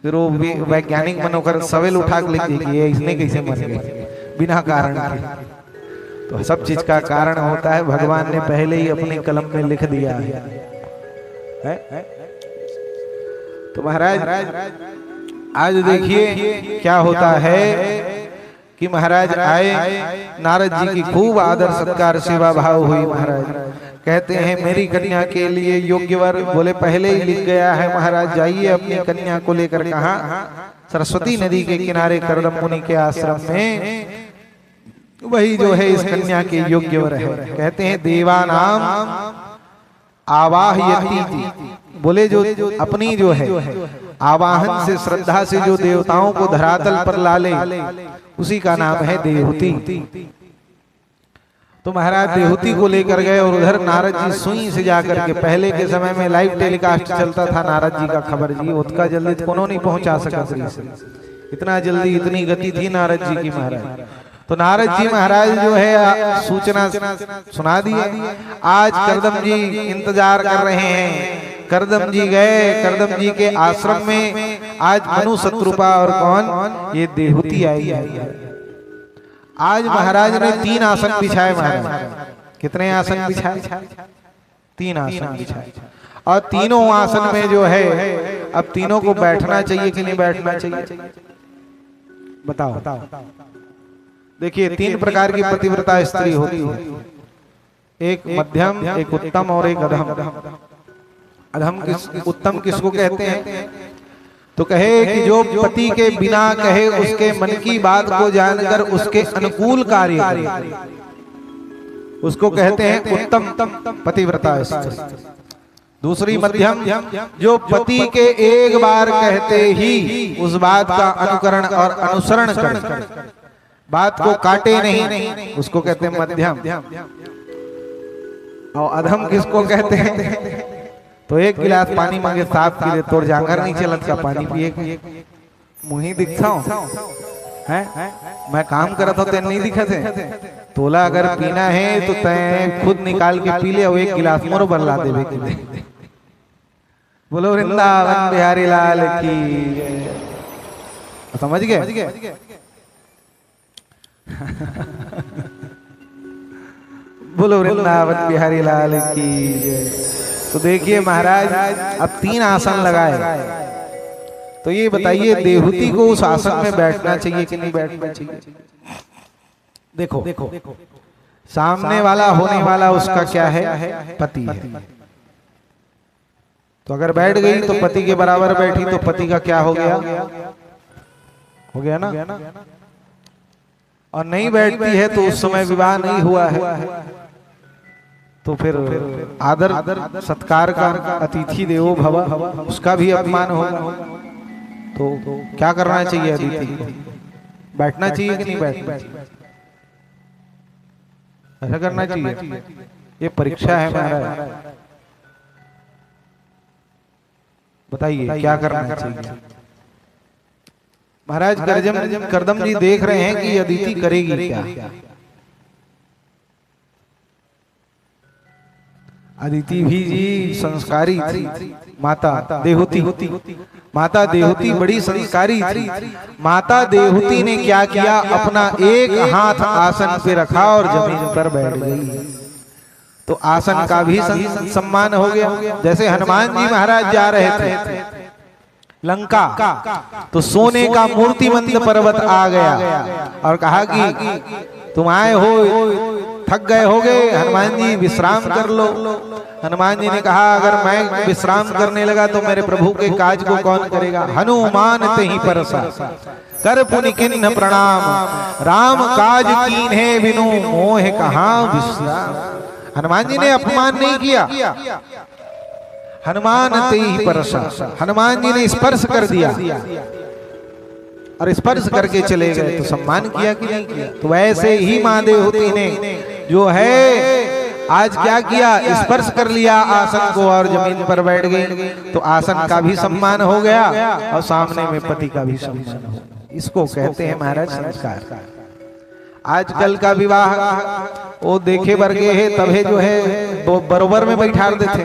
फिर वो वैज्ञानिक बनोकर सवेल उठा के लिख देगी ये इसने कैसे मर गए बिना कारण के। तो सब चीज का कारण होता है, भगवान ने पहले ही अपने कलम में लिख दिया है? तो महाराज आज देखिए क्या होता है कि महाराज आए, नारद जी की खूब आदर सत्कार सेवा भाव हुई। महाराज कहते हैं मेरी कन्या के लिए योग्य वर, बोले पहले ही लिख गया है महाराज, जाइए अपनी कन्या को लेकर कहाँ, सरस्वती नदी के किनारे कर्दम मुनि के आश्रम में, वही जो है इस कन्या के योग्य वर है। कहते हैं देवानाम आवाहयति, बोले जो अपनी जो है आवाहन से श्रद्धा से जो देवताओं को धरातल पर ला ले उसी का नाम है देवहूति। तो महाराज देवहूति को लेकर गए और उधर नारद जी सुई से जाकर के, पहले के समय में लाइव टेलीकास्ट चलता था नारद जी का खबर जी, उतना जल्दी कोनो नहीं पहुंचा सका, इतना जल्दी इतनी गति थी नारद जी की महाराज। तो नारद जी महाराज जो है सूचना सुना दी, आज करदम जी इंतजार कर रहे हैं। करदम जी गए, करदम जी के आश्रम में आज मनु शत्रुपा और कौन, ये देवहूति आई है। आज महाराज ने 3 आसन बिछाए। महाराज कितने आसन बिछाए? 3 आसन बिछाए। और तीनों आसन में जो है, अब तीनों को बैठना चाहिए कि नहीं बैठना चाहिए बताओ। देखिए 3 प्रकार की पतिव्रता स्त्री होती है, एक मध्यम, एक उत्तम और एक अधम। अधम उत्तम किसको कहते हैं? तो कहे कि जो पति के बिना कहे उसके मन की बात को जानकर उसके अनुकूल कार्य करे, उसको कहते हैं उत्तम पतिव्रता स्त्री। दूसरी मध्यम, जो पति के एक बार कहते ही उस बात का अनुकरण और अनुसरण करे, बात को काटे नहीं, उसको कहते हैं मध्यम। और अधम किसको कहते हैं? तो एक गिलास पानी मांगे साफ पी ले, तोड़ जांगर नहीं चलत का पानी पिए, मुही दिखता हूँ है, मैं काम करत हो तेन नहीं दिखत है। तोला अगर पीना है तो तय खुद निकाल के पी ले और एक गिलास मोर बरला देवे के लिए। बोलो वृंदावन बिहारी लाल की, समझ गए? बोलो वृंदावन बिहारी लाल की। तो देखिए महाराज अब 3 आसन लगाए, तो ये बताइए देवहूति को उस आसन में बैठना चाहिए कि नहीं बैठना चाहिए? देखो सामने वाला होने वाला उसका क्या है? पति है। तो अगर बैठ गई तो पति के बराबर बैठी तो पति का क्या हो गया? हो गया ना। और नहीं बैठती है तो उस समय विवाह नहीं हुआ है, तो फिर आदर सत्कार का, अतिथि देवो भव, उसका भी अपमान होगा। तो क्या करना चाहिए? अतिथि को बैठना चाहिए कि नहीं बैठना? ऐसा करना चाहिए। ये परीक्षा है महाराज, बताइए क्या करना चाहिए? महाराज करदम जी देख रहे हैं कि अदिति करेगी क्या। अदिति भी जी संस्कारी थी, माता देवहूति। माता देवहूति बड़ी संस्कारी थी। माता देवहूति ने क्या किया? अपना एक हाथ आसन पे रखा और जमीन पर बैठ गई। तो आसन का भी सम्मान हो गया। जैसे हनुमान जी महाराज जा रहे थे लंका, तो सोने का मूर्तिमंत पर्वत आ गया और कहा कि तुम आए हो, थक गए होगे, हनुमान जी विश्राम कर लो। हनुमान जी ने कहा अगर मैं विश्राम करने लगा तो मेरे प्रभु के काज को कौन करेगा? हनुमान ते ही परसा कर पुनि किन्ह प्रणाम, राम काज कीन्हे बिनु मोह कहाँ विश्राम। हनुमान जी ने अपमान नहीं किया, हनुमान ते ही परसा, हनुमान जी ने स्पर्श कर दिया और स्पर्श करके चले गए, तो सम्मान किया कि नहीं किया? तो वैसे ही माँ देवहूति ने जो है आज क्या किया? स्पर्श कर लिया आसन को और जमीन पर बैठ गई। तो आसन का भी सम्मान हो गया और सामने में पति का भी सम्मान हो गया। इसको कहते हैं महाराज संस्कार। आजकल का विवाह वो देखे वर्गे है, तबे जो है बरोबर में बैठा देते,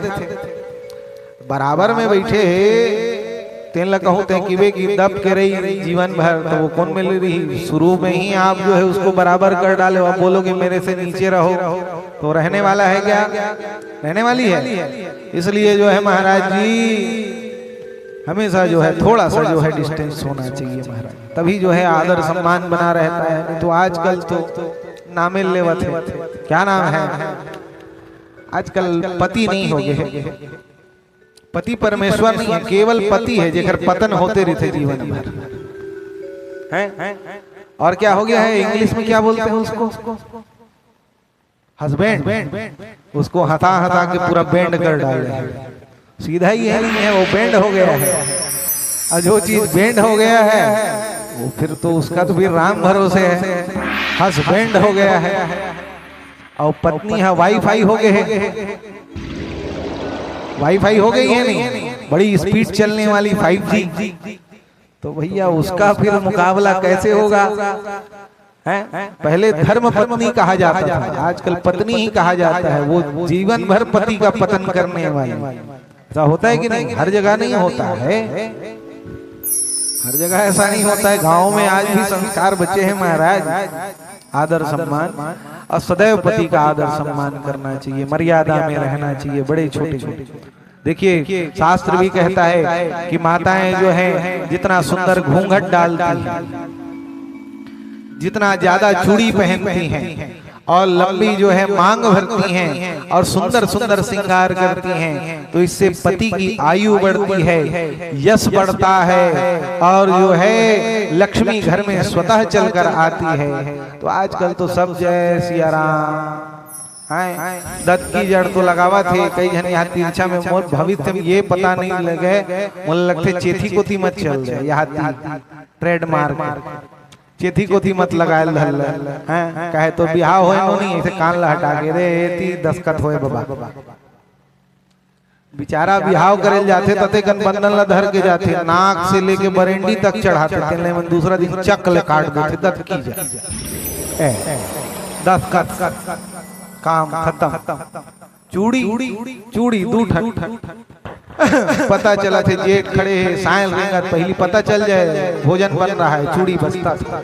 बराबर में बैठे तेन कहूँ ते किवे की दब के रही जीवन भर, तो वो कौन मिल रही? शुरू में ही आप जो है उसको बराबर कर डाले, आप बोलोगे मेरे से नीचे रहो, तो रहने वाला है क्या? रहने वाली है। इसलिए जो है महाराज जी हमेशा जो है थोड़ा सा जो है डिस्टेंस होना चाहिए महाराज, तभी जो है आदर सम्मान बना रहता है। नहीं तो आजकल तो नामे लेवत है, क्या नाम है आजकल? पति नहीं हो गए, पति परमेश्वर नहीं है, केवल पति है जेकर पतन होते रहते जीवन भर है। और क्या हो गया है, इंग्लिश में क्या बोलते हैं उसको? हस्बैंड। उसको हथा हथा के पूरा बैंड कर डाले हैं। सीधा ही है नहीं है, वो बैंड हो गया है। और जो चीज बैंड हो गया है वो फिर तो उसका तो फिर राम भरोसे है, हस्बैंड हो गया है। और पत्नी है वाईफाई हो गए है, वाईफाई हो गई है नहीं, बड़ी स्पीड चलने वाली 5G। तो भैया उसका फिर मुकाबला कैसे होगा? पहले धर्म पत्नी कहा जाता था, आजकल पत्नी ही कहा जाता है। वो जीवन भर पति का पतन करने वाली। ऐसा होता है कि नहीं? हर जगह नहीं होता है, हर जगह ऐसा नहीं होता है। गाँव में आज भी संस्कार बचे हैं महाराज, आदर सम्मान, और सदैव पति का आदर सम्मान करना चाहिए, मर्यादा में रहना चाहिए। बड़े छोटे छोटे देखिए शास्त्र भी कहता है कि माताएं जो है जितना सुंदर घूंघट डालती हैं, जितना ज्यादा चूड़ी पहनती हैं और लंबी जो है मांग भरती हैं और सुंदर सुंदर श्रृंगार करती हैं, तो इससे पति की आयु बढ़ती है, यश बढ़ता है, और जो है लक्ष्मी घर में स्वतः चलकर आती है। तो आजकल तो सब जय सिया राम दत्त की जड़ तो लगावा थे कई जन यहाँ तिरछा में मोर भविष्य में ये पता नहीं लगे, मुझे लगते चेथी को थी मत चल जाए, यहाँ ट्रेडमार्क चेथी को थी मत लगाए धल हैं, कहे तो बिहार होए नो नहीं ऐसे कान ला हटा के रे ती दस्खत होए बाबा। बेचारा बिहाव करे जाते तते कन बंधन ला धर के जाते, नाक से लेके बरेंडी तक चढ़ाते, तेने मन दूसरा दिन चक्ल काट देते, दत्त की जाए दस्खत काम खत्म। चूड़ी चूड़ी दूठक पता चला थे जेठ खड़े है सायल रेंगा, पहली पता चल जाए भोजन बन रहा है, चूड़ी बजता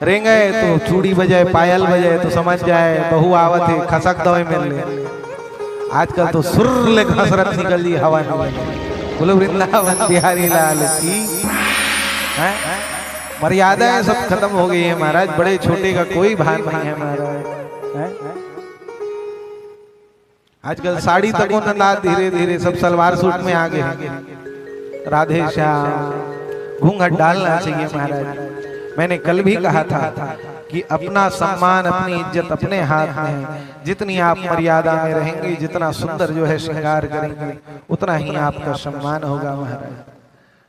रेंगे तो चूड़ी बजाए पायल बजाए तो समझ जाए बहू आवत है, खसक दवे मिल ले। आजकल तो सुर ले हसरत निकल दी हवा में। बोलो वृंदावन बिहारी लाल की। मर्यादाएं सब खत्म हो गई है महाराज, बड़े छोटे का कोई भान नहीं है महाराज। आजकल साड़ी तक ना धीरे धीरे सब सलवार सूट में आ गए हैं। राधे श्याम घूंघट डालना चाहिए महाराज। मैंने कल भी कहा था कि अपना सम्मान अपनी इज्जत अपने हाथ में है। जितनी आप मर्यादा में रहेंगे, जितना सुंदर जो है श्रृंगार करेंगे, उतना ही आपका सम्मान होगा महाराज।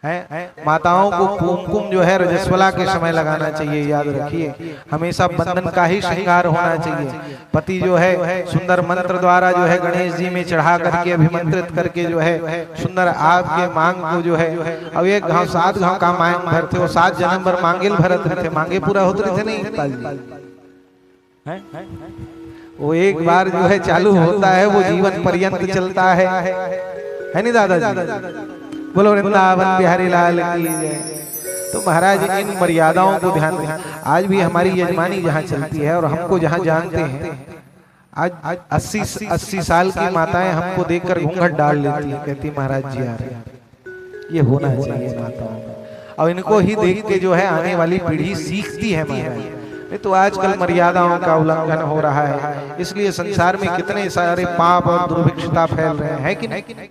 है माताओं को कुमकुम जो है रजस्वला के समय लगाना चाहिए, याद रखिए। हमेशा बंधन का ही श्रृंगार होना चाहिए। पति जो है सुंदर मंत्र द्वारा जो है गणेश जी में चढ़ा करके अभिमंत्रित करके जो है सुंदर आपके मांग को जो है, अब एक घाव 7 घाव का मांग भरते हो, 7 जन्म भर मांगे भरत रहते, मांगे पूरा होते रहते नहीं। वो एक बार जो है चालू होता है वो जीवन पर्यंत चलता है नहीं दादाजी? बोलो वृंदावन बिहारी लाल की जय। तो महाराज इन मर्यादाओं को ध्यान दें। आज भी हमारी यजमानी जहाँ चलती है और हमको जहाँ जानते हैं, आज 80 साल की माताएं हमको देखकर घूंघट डाल लेती है, कहती महाराज जी आ रहे। ये होना चाहिए माताओं का, और इनको ही देख के जो है आने वाली पीढ़ी सीखती है महाराज। नहीं तो आजकल मर्यादाओं का उल्लंघन हो रहा है, इसलिए संसार में कितने सारे पाप और दुर्भिक्षता फैल रहे हैं कि नहीं?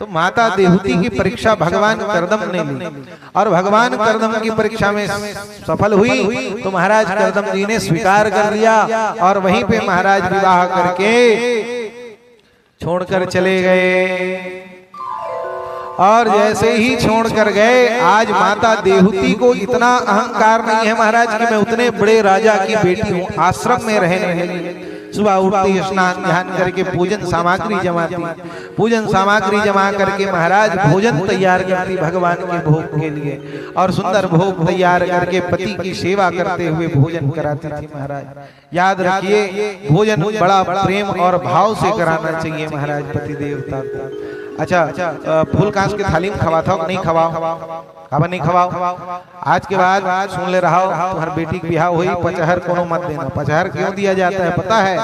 तो माता देवहूति की परीक्षा भगवान करदम ने ली, और भगवान करदम की परीक्षा में सफल हुई तो महाराज करदम जी ने स्वीकार कर लिया, और वहीं पे महाराज विवाह करके छोड़कर चले गए। और जैसे ही छोड़कर गए, आज माता देवहूति को इतना अहंकार नहीं है महाराज कि मैं उतने बड़े राजा की बेटी हूँ, आश्रम में रहने लगी। सुबह उठती स्नान ध्यान करके पूजन सामग्री जमाती, पूजन सामग्री जमा करके महाराज भोजन तैयार करती भगवान के भोग के लिए, और सुंदर भोग तैयार करके पति की सेवा करते हुए भोजन कराती थी महाराज। याद रखिए भोजन बड़ा प्रेम और भाव से कराना चाहिए महाराज पति देवता। अच्छा फूल कांस के थाली में खवा था नहीं खवाओ, खावा नहीं खवाओ। आज के बाद सुन ले रहा हो तुम्हारी बेटी की ब्याह हुई, पचहर कोनो मत देना। पचहर क्यों दिया जाता है पता है?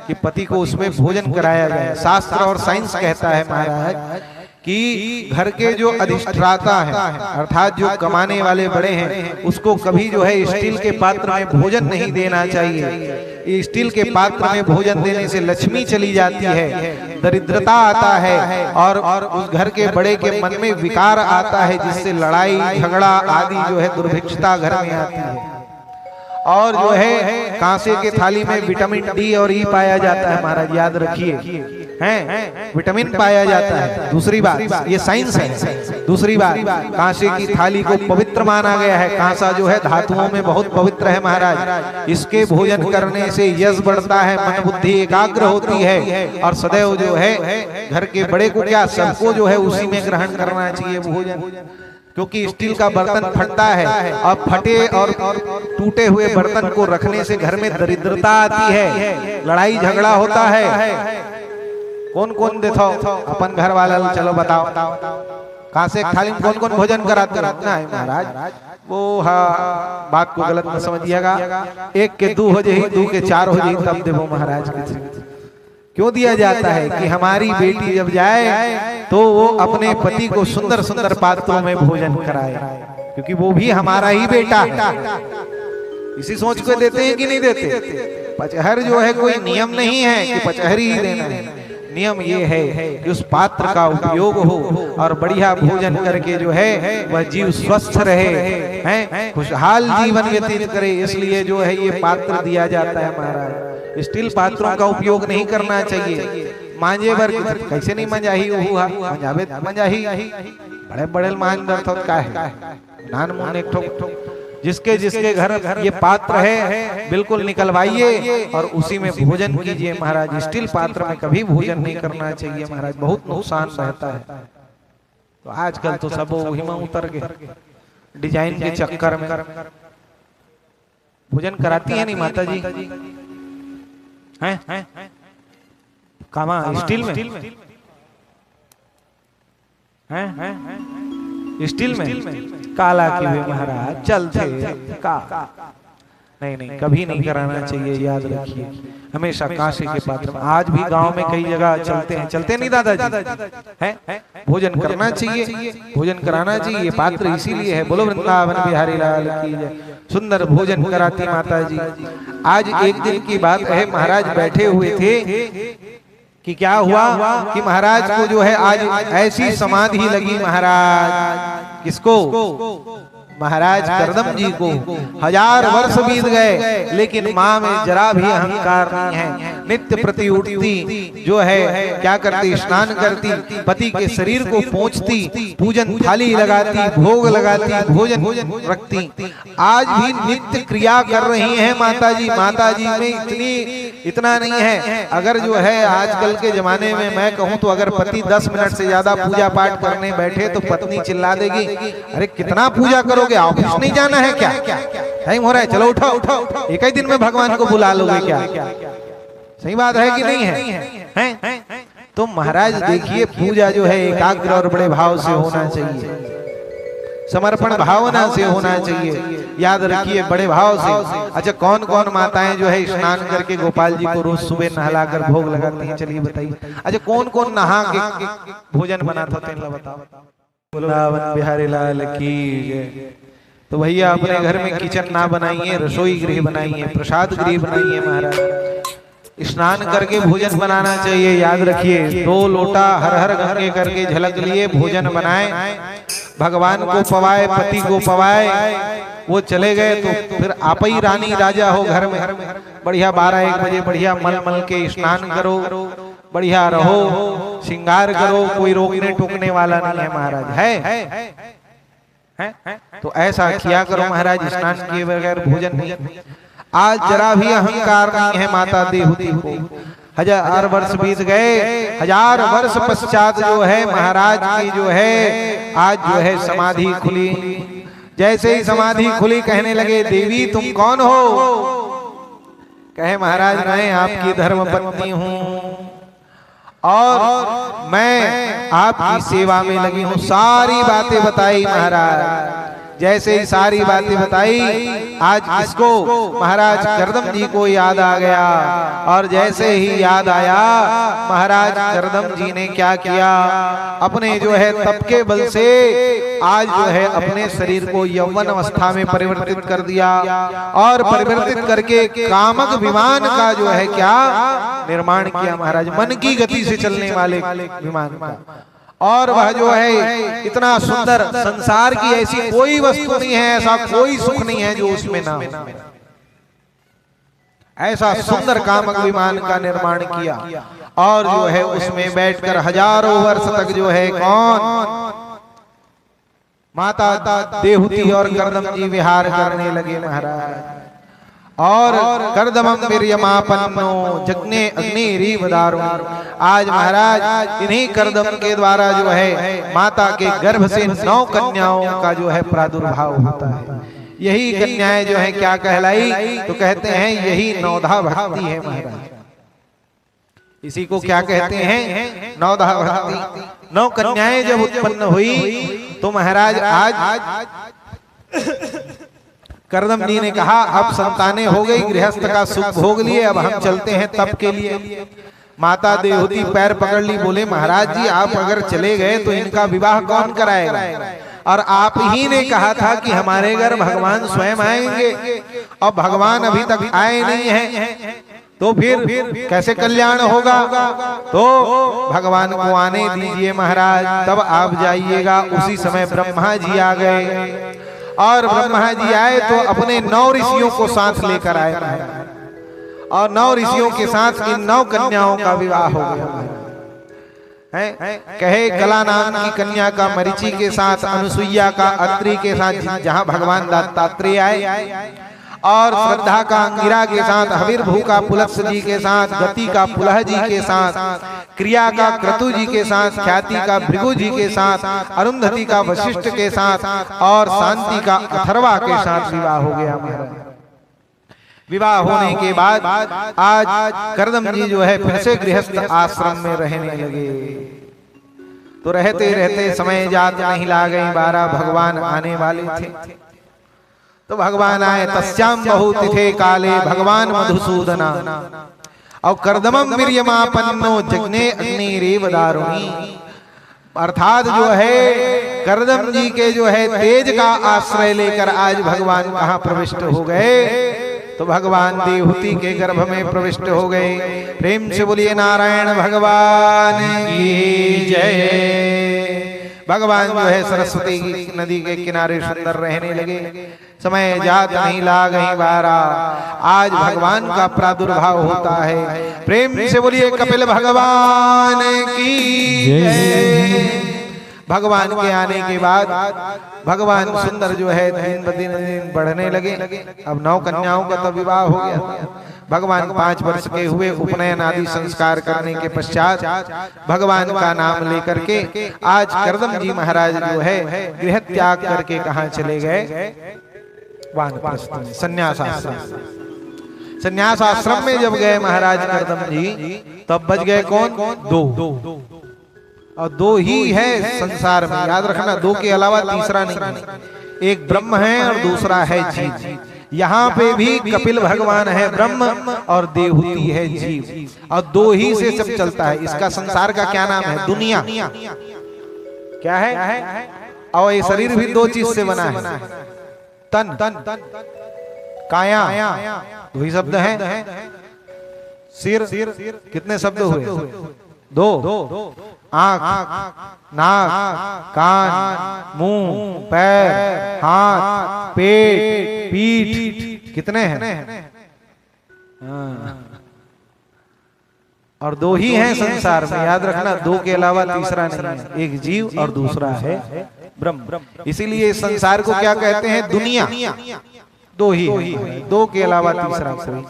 कि पति को उसमें भोजन कराया जाए। शास्त्र और साइंस कहता है महाराज कि घर के जो अधिष्ठाता है अर्थात जो कमाने वाले बड़े हैं उसको कभी जो है स्टील के पात्र में भोजन नहीं देना चाहिए। स्टील के पात्र में भोजन देने से लक्ष्मी चली जाती है, दरिद्रता आता है और उस घर के बड़े के मन में विकार आता है, जिससे लड़ाई झगड़ा आदि जो है दुर्भिक्षता घर में आती है। और जो है कांसे के थाली में विटामिन डी और ई पाया जाता है महाराज, याद रखिए, हैं विटामिन पाया जाता है। दूसरी बात, ये साइंस है। दूसरी बात, कांसे की थाली को पवित्र माना गया है। कांसा जो है धातुओं में बहुत पवित्र है महाराज। इसके भोजन करने से यश बढ़ता है, मन बुद्धि एकाग्र होती है और सदैव जो है घर के बड़े को क्या सबको जो है उसी में ग्रहण करना चाहिए भोजन। क्योंकि स्टील का बर्तन फटता है और फटे और टूटे हुए बर्तन को रखने से घर में दरिद्रता आती है, लड़ाई झगड़ा होता है। कौन कौन देता अपन घर वाला, चलो बताओ कहां से थाली में कौन कौन भोजन कराते है महाराज? वो हाँ बात को गलत न समझिएगा, एक के दो हो जाए, दो के चार हो जाए तब देवो महाराज के। क्यों दिया जाता है? कि हमारी बेटी जब जाए तो वो अपने पति को सुंदर सुंदर पात्रों में भोजन कराए, क्योंकि वो भी हमारा ही बेटा है। इसी सोच को देते हैं कि नहीं देते? पचहर जो है कोई नियम नहीं है कि पचहर ही देना है। नियम ये है कि उस पात्र का उपयोग हो और बढ़िया भोजन करके जो है वह जीव स्वस्थ रहे, हैं खुशहाल जीवन व्यतीत करे। इसलिए जो है ये पात्र दिया जाता है महाराज। स्टील पात्रों का उपयोग नहीं करना चाहिए। मांझे भर कैसे नहीं मंजाही हुआ मंजावे मंजाही बड़े बड़े मान दर्थ का है नान मुन एक ठोक। जिसके जिसके घर ये पात्र है बिल्कुल निकलवाइए और उसी में भोजन कीजिए महाराज। स्टील पात्र में कभी भोजन नहीं करना चाहिए महाराज, बहुत नुकसान रहता है। तो आजकल तो सब वही में उतर गए डिजाइन के चक्कर में। भोजन कराती है नहीं माता जी हैं कामा स्टील में हैं स्टील में काला की हुए महाराज चलते का नहीं कभी नहीं कराना चाहिए, याद रखिए। हमेशा कांसे के पात्र में। आज भी गांव में कई जगह चलते नहीं दादाजी हैं भोजन करना चाहिए, भोजन कराना चाहिए। पात्र इसीलिए है। बोलो वृंदावन बिहारी लाल की जय। सुंदर भोजन कराती माता जी। आज एक दिन की बात है, महाराज बैठे हुए थे कि क्या हुआ कि महाराज को जो है आज ऐसी समाधि लगी महाराज। किसको? महाराज करदम जी को। 1000 वर्ष बीत गए लेकिन माँ में जरा भी अहंकार नहीं है। नित्य प्रति उठती जो है क्या करती, स्नान करती, पति के शरीर को पोंछती, पूजन थाली लगाती, भोग लगाती, भोजन रखती। आज भी नित्य क्रिया कर रही हैं माता जी। माता जी में इतना नहीं है। अगर जो है आजकल के जमाने में मैं कहूँ तो अगर पति 10 मिनट से ज्यादा पूजा पाठ करने बैठे तो पत्नी चिल्ला देगी, अरे कितना पूजा करोगे, ऑफिस नहीं जाना है क्या? टाइम हो रहा है, चलो उठो। एक ही दिन में भगवान को बुला लोगे क्या? सही बात है कि नहीं है? तो महाराज देखिए पूजा जो है एकाग्र और बड़े भाव से होना चाहिए, समर्पण भावना से होना चाहिए। याद रखिए बड़े भाव से। अच्छा कौन कौन माताएं जो है स्नान करके गोपाल जी को रोज सुबह नहलाकर भोग लगाती हैं? चलिए बताइए। अच्छा कौन कौन नहा के भोजन बनाता था बताओ? वृंदावन बिहारी लाल की जय। तो भैया अपने घर में किचन ना बनाइए, रसोई गृह बनाइए, प्रसाद गृह बनाइए महाराज। स्नान करके भोजन बनाना चाहिए। याद रखिए 2 लोटा हर हर गंगे करके झलक लिए भोजन बनाए, भगवान को पवाए, पति को पवाए। वो चले गए तो फिर आप ही रानी राजा हो घर में। बढ़िया 12-1 बजे बढ़िया मल मल के स्नान करो, बढ़िया रहो, श्रृंगार करो, कोई रोकने टोकने वाला नहीं है महाराज। है तो ऐसा किया करो महाराज, स्नान किए बगैर भोजन नहीं। आज जरा भी अहंकार नहीं है माता देहूती को। 1000 वर्ष बीत गए, 1000 वर्ष पश्चात जो है महाराज की जो है आज जो है समाधि खुली। जैसे ही समाधि खुली कहने लगे, देवी तुम कौन हो? कहे महाराज मैं आपकी धर्म पत्नी हूँ और मैं आपकी सेवा में लगी हूँ। सारी बातें बताई महाराज। जैसे ही सारी बातें बताई, आज इसको महाराज करदम जी को याद आ गया। और जैसे ही याद आया, महाराज करदम जी ने क्या किया, अपने जो है तप के बल से आज जो है अपने शरीर को यौवन अवस्था में परिवर्तित कर दिया। और परिवर्तित करके कामक विमान का जो है क्या निर्माण किया महाराज, मन की गति से चलने वाले विमान का। और वह जो है इतना सुंदर, संसार की ऐसी कोई वस्तु नहीं है, ऐसा कोई सुख नहीं है जो उसमें ना हो। ऐसा सुंदर कामक विमान का निर्माण किया। और जो है उसमें बैठकर हजारों वर्ष तक जो है कौन, माता देहूती और करदम जी विहार करने लगे महाराज। और करदमं वीर्यमापन्नो जज्ञे अग्निरीवदारो। आज महाराज इन्हीं करदम के द्वारा जो है माता के गर्भ से 9 कन्याओं का जो है प्रादुर्भाव होता है। यही कन्याएं जो है क्या कहलाई, तो कहते हैं यही नौधा भक्ति है महाराज। इसी को क्या कहते हैं, नौधा भक्ति। 9 कन्याएं जब उत्पन्न हुई तो महाराज आज करदम जी ने कहा अब संतानें हो गई, गृहस्थ का सुख भोग लिए, अब हम चलते हैं तप के लिए। माता देहूती पैर पकड़ ली, बोले महाराज जी आप अगर चले गए तो इनका विवाह कौन कराएगा, और आप ही ने कहा था कि हमारे घर भगवान स्वयं आएंगे, और भगवान अभी तक आए नहीं हैं, तो फिर कैसे कल्याण होगा। तो भगवान को आने दीजिए महाराज, तब आप जाइएगा। उसी समय ब्रह्मा जी आ गए। और ब्रह्मा जी आए तो अपने 9 ऋषियों को साथ लेकर आए और 9 ऋषियों के साथ इन 9 कन्याओं का विवाह हो गया है। कहे कला नाम की कन्या का मरीचि के साथ, अनुसुईया का अत्रि के साथ जहां भगवान दत्तात्रेय आए, और श्रद्धा का अंगिरा के साथ, हविर्भू का पुलत्स जी के साथ, गति का पुलह जी के साथ, क्रिया का क्रतु जी के साथ, ख्याति का भृगु जी के साथ, अरुंधति का वशिष्ठ के साथ, और शांति का अथर्वा के साथ विवाह हो गया महाराज। विवाह होने के बाद आज करदम जी जो है फिर से गृहस्थ आश्रम में रहने लगे। तो रहते रहते समय जात नहीं ला गई, 12 भगवान आने वाले थे। तो भगवान आए, तस्याम बहुतिथे काले भगवान मधुसूदना, और करदमं वीर्यमापन्नो जज्ञे अग्निरीवदारुणी। अर्थात जो है करदम जी के जो है तेज का आश्रय लेकर आज भगवान कहाँ प्रविष्ट हो गए, तो भगवान देवहूति के गर्भ में प्रविष्ट हो गए। प्रेम से बोलिए नारायण भगवान की जय। भगवान जो है सरस्वती नदी के किनारे सुंदर रहने लगे। समय जात नहीं ला गई 12, आज भगवान का प्रादुर्भाव होता है। प्रेम से बोलिए कपिल भगवान की जय। भगवान के आने के बाद भगवान सुंदर जो है दिन ब दिन बढ़ने लगे। अब 9 कन्याओं का तो विवाह हो गया। भगवान 5 वर्ष के हुए, उपनयन आदि संस्कार करने के पश्चात भगवान का नाम लेकर के आज करदम जी महाराज जो है गृह त्याग करके कहाँ चले गए, वानप्रस्थ में, संन्यास आश्रम। संन्यास आश्रम में जब गए महाराज करदम जी, तब बच गए कौन, 2। और 2 ही है संसार में, याद रखना, 2 के अलावा तीसरा नहीं। एक ब्रह्म है और दूसरा है जीव। यहाँ पे भी कपिल भगवान है ब्रह्म और देवहूति है जीव, और 2 ही से सब चलता है। इसका संसार का क्या नाम है, दुनिया। क्या है, और ये शरीर भी 2 चीज से बना है, तन काया, 2 ही शब्द हैं। सिर, कितने शब्द हुए, 2। आँख, नाक, कान, मुंह, पैर, हाथ, पेट, पीठ, कितने हैं? और 2 ही हैं संसार में, याद रखना, 2 के अलावा तीसरा नहीं है। एक जीव और दूसरा है ब्रह्म। इसीलिए इस संसार को क्या कहते हैं, दुनिया। 2 ही है, 2 के अलावा तीसरा कोई।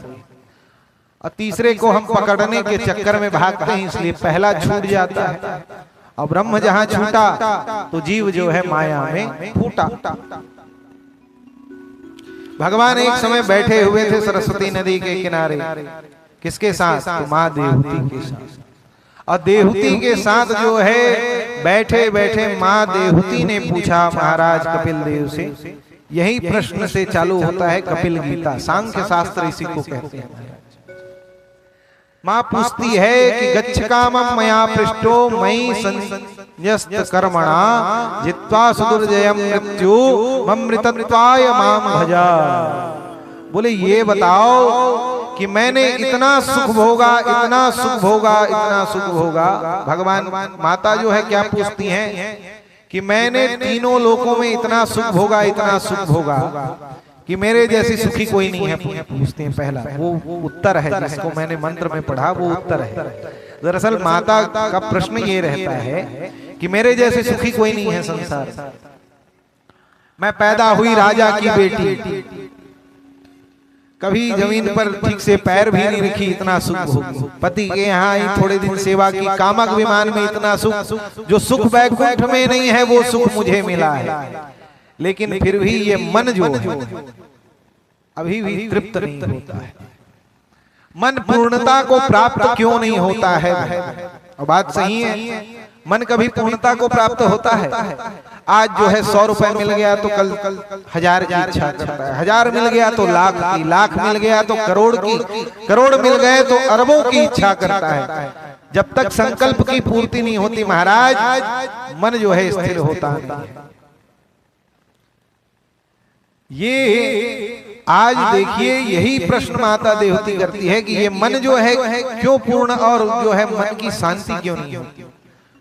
और तीसरे को हम पकड़ने के चक्कर में भागते हैं, इसलिए पहला छूट जाता है। और ब्रह्म जहां छूटा तो जीव जो है माया में फूटा। भगवान एक समय बैठे हुए थे सरस्वती नदी के किनारे, किसके साथ, तो माँ देवहूति के साथ। और देहूती के साथ जो है बैठे बैठे माँ देहूती ने पूछा महाराज कपिल देव से, यही प्रश्न से चालू होता है कपिल गीता, सांख्य शास्त्र इसी को कहते हैं। माँ पूछती है कि गच्छ कामं मया पृष्टो मयि संन्यस्त कर्मणा जित्वा सुदुर्जयं मृत्यु ममृतत्वाय मां भजा। बोले ये बताओ कि मैंने इतना सुख भोगा, इतना सुख भोगा, इतना सुख भोगा। भगवान माता जो है क्या पूछती हैं कि मैंने तीनों लोकों में इतना सुख भोगा, इतना सुख भोगा कि मेरे जैसी सुखी कोई नहीं है। पूछते हैं पहला, वो उत्तर है जिसको मैंने मंत्र में पढ़ा, वो उत्तर है। दरअसल माता का प्रश्न ये रहता है कि मेरे जैसे सुखी कोई नहीं है संसार। मैं पैदा हुई राजा की बेटी, कभी जमीन पर ठीक से पैर भी नहीं रखी, इतना सुख होगी। पति के यहाँ ही थोड़े दिन सेवा की, कामक विमान में इतना सुख, जो सुख वैकुंठ में नहीं है वो सुख मुझे मिला है। लेकिन फिर भी ये मन जो है अभी भी तृप्त नहीं होता है। मन पूर्णता को प्राप्त क्यों नहीं होता है? और बात सही है, मन कभी पूर्णता को प्राप्त होता है? आज जो है 100 रुपए मिल गया तो कल 1000 की इच्छा करता है, 1000 मिल गया तो लाख की, लाख मिल गया तो करोड़ की, करोड़ मिल गए तो अरबों की इच्छा करता है। जब तक संकल्प की पूर्ति नहीं होती महाराज, मन जो है स्थिर होता नहीं। ये आज देखिए यही प्रश्न माता देवती करती है कि ये मन जो है क्यों पूर्ण और जो है मन की शांति क्यों नहीं होती?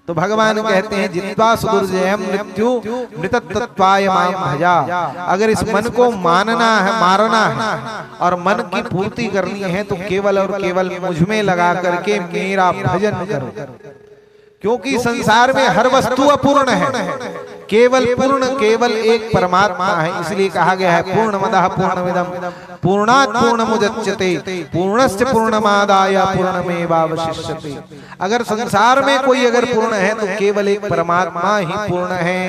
तो भगवान कहते हैं जित्वा सुदुर्जयं मृत्यु मृतत्वाय मां भजा। अगर इस मन को मानना है, मारना है और मन की पूर्ति करनी है तो केवल और केवल मुझ में लगा करके मेरा भजन करो। क्योंकि संसार में हर वस्तु अपूर्ण है, केवल पूर्ण केवल एक परमात्मा है। इसलिए कहा गया है पूर्णमदः पूर्णमिदं पूर्णात् पूर्णमुदच्यते पूर्णस्य पूर्णमादाय पूर्णमेवावशिष्यते। अगर संसार में कोई अगर पूर्ण है तो केवल एक परमात्मा ही पूर्ण है।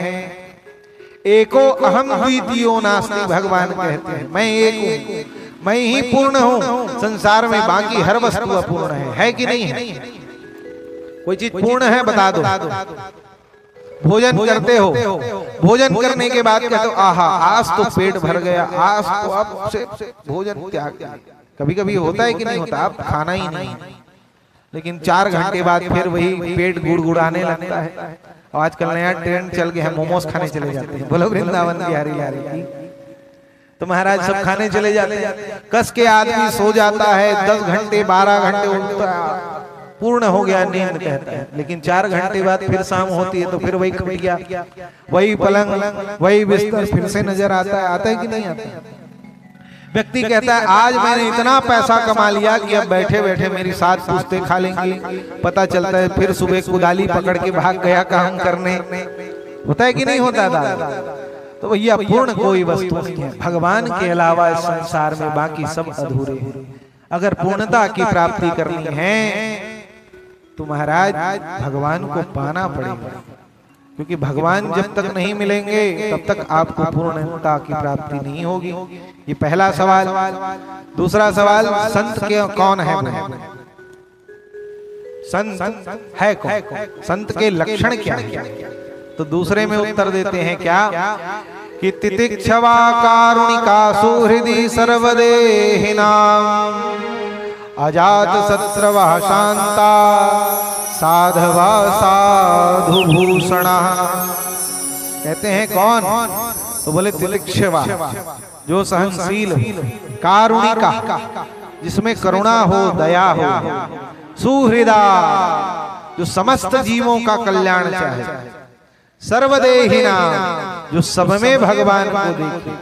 एको अहम द्वितीयो नास्ति, भगवान कहते हैं मैं एक हूँ, मैं ही पूर्ण हूँ। संसार में बाकी हर वस्तु अपूर्ण है कि नहीं है? कोई चीज पूर्ण है बता दो। भोजन करते हो, भोजन करने के बाद कहते हो आहा आज तो पेट भर गया, आज तो अब से भोजन त्याग दिया। कभी कभी होता है कि नहीं होता? अब खाना ही नहीं, लेकिन 4 घंटे बाद फिर वही पेट गुड़गुड़ाने लगता है। और आजकल नया ट्रेंड चल गया है, मोमोज खाने चले जाते हैं। बोलो वृंदावन बिहारी लाल की। तो महाराज सब खाने चले जाते हैं, कस के आदमी सो जाता है, 10 घंटे 12 घंटे उठता है, पूर्ण हो गया नींद कहता है। लेकिन 4 घंटे बाद फिर शाम होती है तो फिर वही खटिया, वही पलंग, वही बिस्तर फिर से नजर आता है कि नहीं आता? व्यक्ति कहता है आज मैंने इतना पैसा कमा लिया कि अब बैठे बैठे मेरी 7 पुश्ते खा लेंगी। पता चलता है फिर सुबह कुदाली पकड़ के भाग गया काम करने। होता है कि नहीं होता दादा? तो भैया पूर्ण कोई वस्तु नहीं है, भगवान के अलावा इस संसार में बाकी सब अधूरे हैं। अगर पूर्णता की प्राप्ति करनी है तो महाराज भगवान को पाना पड़ेगा, क्योंकि भगवान जब तक नहीं मिलेंगे तब तक आपको पूर्णता की प्राप्ति नहीं होगी। ये पहला सवाल। दूसरा सवाल, संत के कौन है? संत है कौन? संत के लक्षण क्या है? तो दूसरे में उत्तर देते हैं क्या कि तितिक्षवा कारुणिका सुहृदि सर्वदेहिनां अजात शत्रवः शांता साधवा साधुभूषणा। कहते हैं कौन? तो बोले तितिक्षवा, जो सहनशील हो, कारुणिका जिसमें करुणा हो, दया हो, सुहृदा जो समस्त जीवों का कल्याण चाहे, सर्वदेहिना जो सब में भगवान को देखे।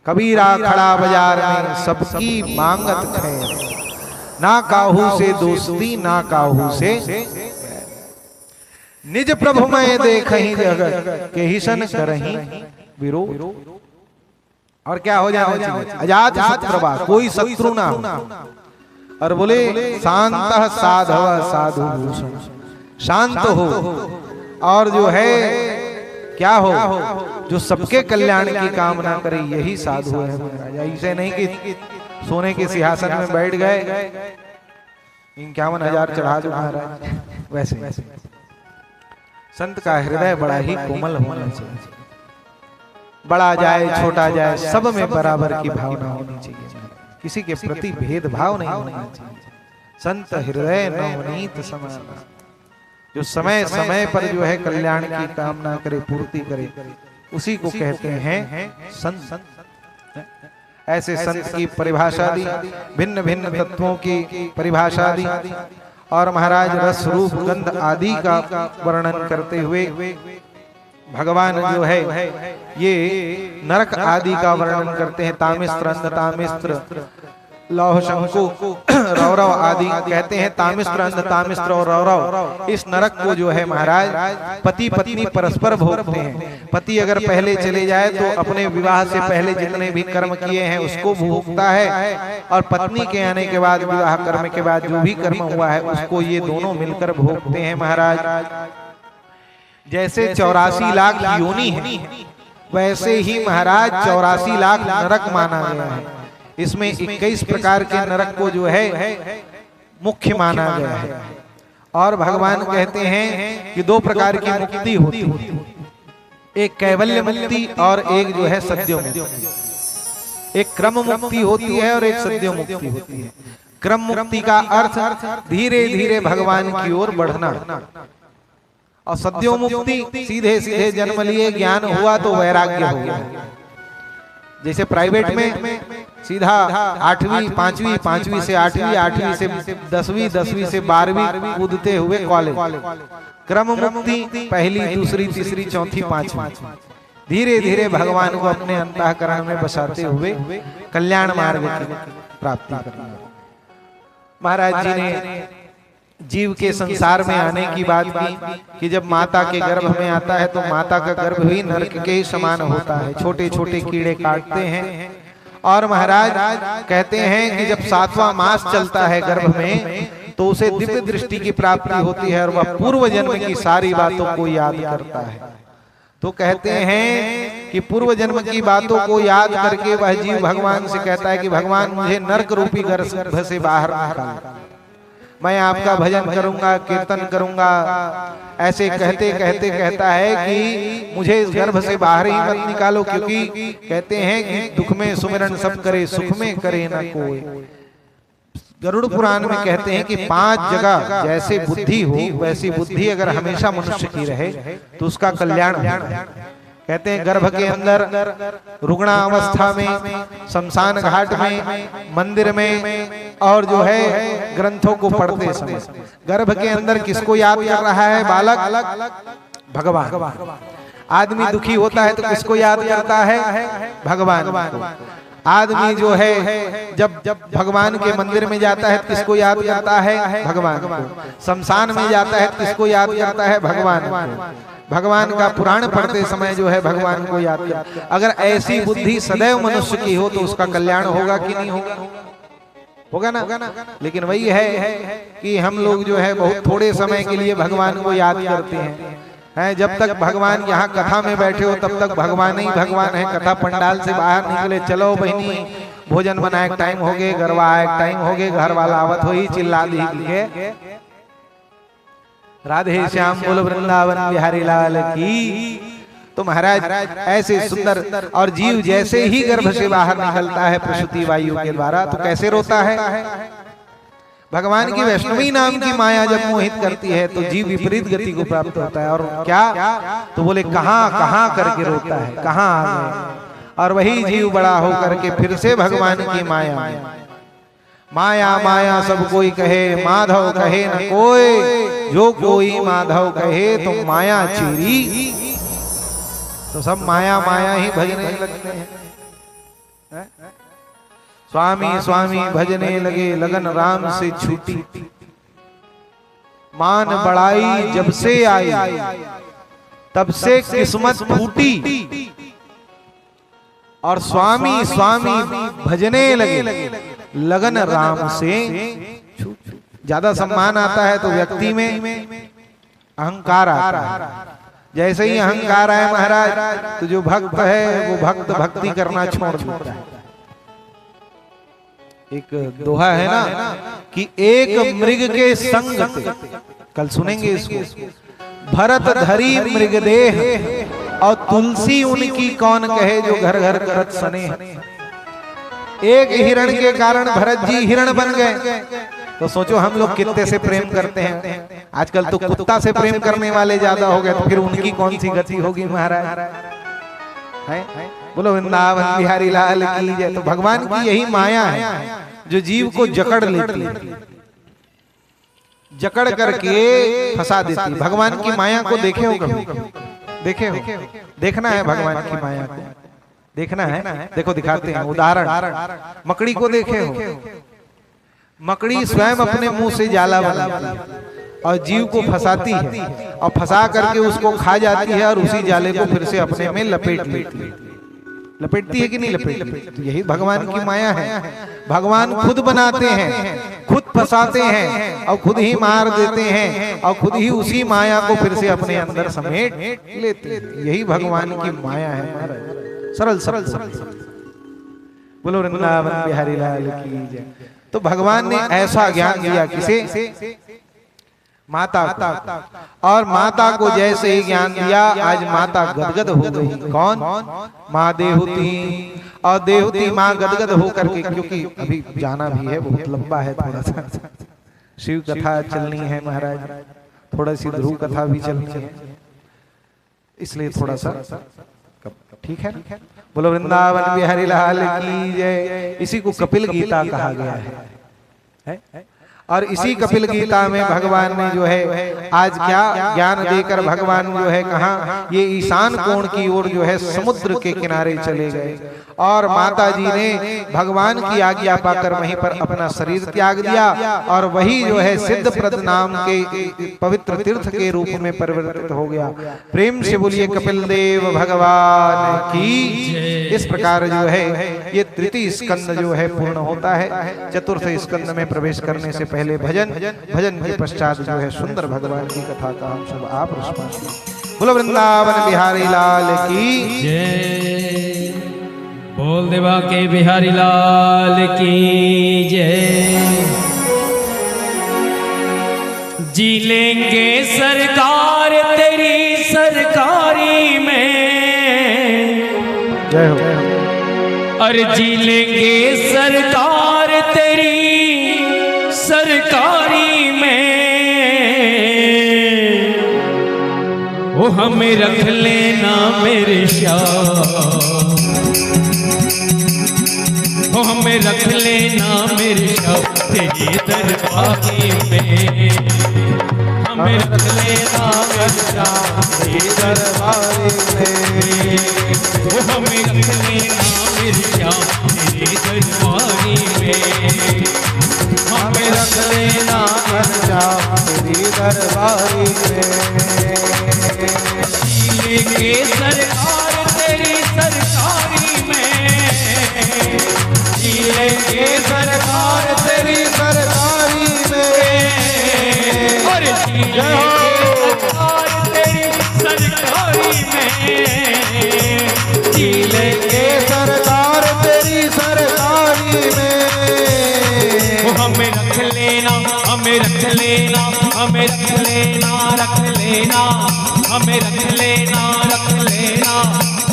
कबीरा खड़ा बाजार में सबकी मांगत खैर, ना काहू से दोस्ती ना काहू से निज प्रभु मैं देखहि जगत के हिसन करहि विरोध। और क्या हो जाए? अजात शत्रुवा, कोई शत्रु ना हो। और बोले शांतः साधव साधु भूषण, शांत हो और जो है क्या हो, जो सबके कल्याण की कामना करे, यही साधु है महाराज। ऐसे नहीं कि सोने के सिंहासन में बैठ गए, 51,000 चढ़ा दो महाराज। वैसे संत का हृदय बड़ा ही कोमल होना चाहिए, बड़ा जाए छोटा जाए सब में बराबर की भावना होनी चाहिए, किसी के प्रति भेदभाव नहीं होना चाहिए। संत हृदय नवनीत समान, जो समय समय पर जो है कल्याण की कामना करे, पूर्ति करे, उसी को कहते हैं संत। ऐसे संत की परिभाषा दी, भिन्न भिन्न तत्वों की परिभाषा दी, और महाराज रस रूप गंध आदि का वर्णन करते हुए भगवान जो है ये नरक आदि का वर्णन करते हैं। तामिस्त्र, अंधतामिस्त्र, लौह शंकु, रौरव आदि कहते हैं। तामिस्त्र, अंधतामिस्त्र और रौरव, इस नरक को जो है महाराज पति पत्नी परस्पर भोगते हैं। पति अगर पहले चले जाए तो अपने विवाह से पहले जितने भी कर्म किए हैं उसको भोगता है, और पत्नी के आने के बाद विवाह कर्म के बाद जो भी कर्म हुआ है उसको ये दोनों मिलकर भोगते हैं महाराज। जैसे 84 लाख योनि है, वैसे ही महाराज 84 लाख नरक माना गया है। इसमें 21 प्रकार के नरक को जो है मुख्य माना गया है। और भगवान कहते हैं कि 2 प्रकार की मुक्ति होती है, एक कैवल्य मुक्ति और एक जो है सद्यो मुक्ति। एक क्रम मुक्ति होती है और एक सद्यो मुक्ति होती है। क्रम मुक्ति का अर्थ धीरे धीरे भगवान की ओर बढ़ना, और सद्यो मुक्ति सीधे सीधे जन्म लिए ज्ञान हुआ तो वैराग्य हो गया। जैसे प्राइवेट में सीधा 8वीं 5वीं, 5वीं से 8वीं, 8वीं से 10वीं, 10वीं से 12वीं कूदते हुए कॉलेज। क्रम मुक्ति पहली, दूसरी, तीसरी, चौथी, 5वीं, धीरे धीरे भगवान को अपने अंतःकरण में बसाते हुए कल्याण मार्ग की प्राप्ति करना। महाराज जी ने जीव के संसार में आने की बात की कि जब माता के गर्भ में आता है तो माता का गर्भ भी नरक के ही समान होता है, छोटे छोटे कीड़े काटते हैं। और महाराज कहते हैं कि जब 7वां मास चलता है गर्भ में तो उसे दिव्य दृष्टि की प्राप्ति होती है, और वह पूर्व जन्म की सारी बातों को याद करता है। तो कहते हैं कि पूर्व जन्म की बातों को याद करके वह जीव भगवान से कहता है कि भगवान मुझे नरक रूपी गर्भ से बाहर निकाल, मैं आपका भजन करूंगा, कीर्तन करूंगा। ऐसे कहते कहते कहता है कि मुझे इस गर्भ से बाहर ही मत निकालो, क्योंकि कहते हैं कि दुख में सुमिरन सब करे, सुख में करे न कोई। गरुड़ पुराण में कहते हैं कि 5 जगह जैसे बुद्धि हो वैसी बुद्धि अगर हमेशा मनुष्य की रहे तो उसका कल्याण होगा। कहते हैं गर्भ के अंदर, रुग्णा अवस्था में, शमशान घाट में, मंदिर में, और जो है ग्रंथों को पढ़ते समय गर्भ के अंदर किसको याद कर रहा है बालक? भगवान। आदमी दुखी होता है तो किसको याद करता है? भगवान। आदमी जो है जब भगवान के मंदिर में जाता है तो किसको याद करता है? भगवान को। शमशान में जाता है तो किसको याद करता है? भगवान को। भगवान का पुराण पढ़ते समय जो है भगवान को याद कर। अगर ऐसी बुद्धि सदैव मनुष्य की हो तो उसका कल्याण होगा कि नहीं होगा? होगा ना। लेकिन वही है कि हम लोग जो है बहुत थोड़े समय के लिए भगवान को याद करते हैं। जब तक भगवान यहाँ कथा में बैठे हो तब तक भगवान ही भगवान है। कथा पंडाल से बाहर निकले, चलो बहनी भोजन बनाए, टाइम हो गए, गरवा आए टाइम हो गए, घर वाला आवत हो ही चिल्ला दी राधे श्याम बोलो वृंदावन बिहारी लाल की। तो महाराज ऐसे सुंदर, और जीव जैसे ही गर्भ से बाहर निकलता है प्रसूति वायु के द्वारा तो कैसे रोता है? भगवान की वैष्णवी नाम की माया जब मोहित करती है तो जीव विपरीत गति को प्राप्त होता है। और क्या? तो बोले कहां कहां करके रोता है, कहां आ गए। और वही जीव बड़ा होकर के फिर से भगवान की माया, माया माया सब कोई कहे, माधव कहे न कोई, जो कोई माधव कहे तो माया चीरी। तो सब माया माया ही भजने लगते हैं। स्वामी स्वामी भजने लगे, लगन राम से छूटी, मान बड़ाई जब से आई, तब से किस्मत फूटी। और स्वामी स्वामी भजने लगे, लगन राम से छूटी। ज्यादा सम्मान आता है तो व्यक्ति में अहंकार आता है। जैसे ही अहंकार आए महाराज तो जो भक्त है वो भक्ति करना छोड़ देता है। एक दोहा है ना कि एक मृग के संग ते, कल सुनेंगे इसको, भरत धरी मृगदेह और तुलसी उनकी कौन कहे जो घर घर करत सने। एक हिरण के कारण भरत जी हिरण बन गए। तो सोचो हम लोग कितने से प्रेम करते हैं, आजकल तो कुत्ता से प्रेम करने वाले ज्यादा हो गए, तो फिर उनकी कौन सी गति होगी महाराज। बोलो वृंदावन बिहारी लाल की जय। तो भगवान की यही माया है जो जीव को जकड़ लेती है, जकड़ करके फंसा देती। भगवान की माया को देखे हो कभी? देखे हो? देखना है भगवान की माया को, देखना है। देखो दिखाते हैं उदाहरण। मकड़ी को देखे हो? मकड़ी स्वयं अपने मुंह से जाला बनाती है और जीव को फंसाती है और फंसा करके उसको खा जाती है और उसी जाले को फिर से अपने में लपेट लेती है। लपेटती है कि नहीं लपेटती? तो यही भगवान की माया है। भगवान खुद बनाते हैं, खुद फंसाते हैं और खुद ही मार देते हैं और खुद ही उसी माया को फिर से अपने अंदर समेट लेते हैं। यही भगवान की माया है महाराज। सरल सरल सरल। बोलो वृंदावन बिहारी लाल की जय। तो भगवान ने ऐसा ज्ञान दिया किसे? माता को। और माता को जैसे ही ज्ञान दिया, आज माता गदगद हो गई। कौन? माँ देहुती। और देहुती माँ गदगद हो करके, क्योंकि अभी जाना भी है, बहुत लंबा है, थोड़ा सा शिव कथा चलनी है महाराज, थोड़ा सी ध्रुव कथा भी चलनी है, इसलिए थोड़ा सा ठीक है। बोलो वृंदावन बिहारी लाल की जय। इसी को कपिल गीता कहा गया है। और इसी कपिल गीता में भगवान ने जो है आज क्या ज्ञान देकर भगवान जो है कहा, ये ईशान कोण की ओर जो है समुद्र के किनारे चले गए और माता जी ने भगवान की आज्ञा पाकर वहीं पर अपना शरीर त्याग दिया और वही जो है सिद्ध प्रद नाम के पवित्र तीर्थ के रूप में परिवर्तित हो गया। प्रेम से बोलिए कपिल देव भगवान की। इस प्रकार जो है ये तृतीय स्कंद जो है पूर्ण होता है। चतुर्थ स्कंद में प्रवेश करने से पहले भजन, भजन के पश्चात जो है सुंदर भगवान की कथा का हम सब आप बोलो वृंदावन बिहारी लाल की जय। बोल देवा के बिहारी लाल की जय। जी लेंगे सरकार तेरी सरकारी में, जय हो। अरे जी लेंगे सरकार तेरी सरकारी में, वो हमें रख लेना मेरे श्याम, वो हमें रख लेना मेरे श्याम तेरी दरबारी में, हमें रख लेना मेरे श्याम तेरी दरबारी में, वो हमें रख लेना मेरे श्याम तेरी दरबारी में, हमें रख लेना तेरी दरबारी में। लेंगे सरकार तेरी सरकारी में, लेंगे सरकार तेरी सरकारी में, और सरकार तेरी सरकारी में, लेंगे सरकार तेरी सरकारी में, वो हमें रख लेना, हमें रख लेना, हमें रख लेना, रख लेना, हमें रख लेना, रख लेना,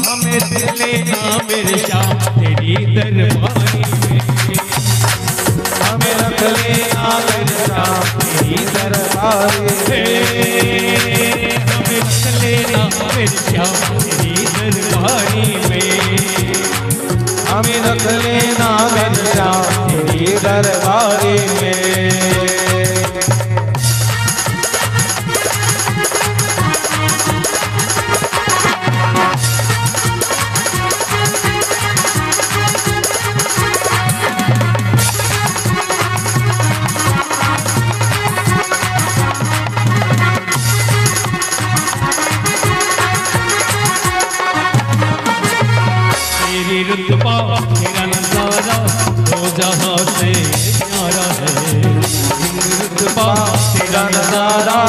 हमें रख लेना मेरे श्याम तेरी दरबारी में, हमें रख लेना मेरे श्याम तेरी दरबारी में, हमें रख लेना मेरे श्याम तेरी दरबारी में, हमें रख लेना मेरे श्याम तेरी दरबारी में। तेरी रुतबा तेरा नजारा दो जहां से प्यारा है, तेरी रुतबा तेरा नजारा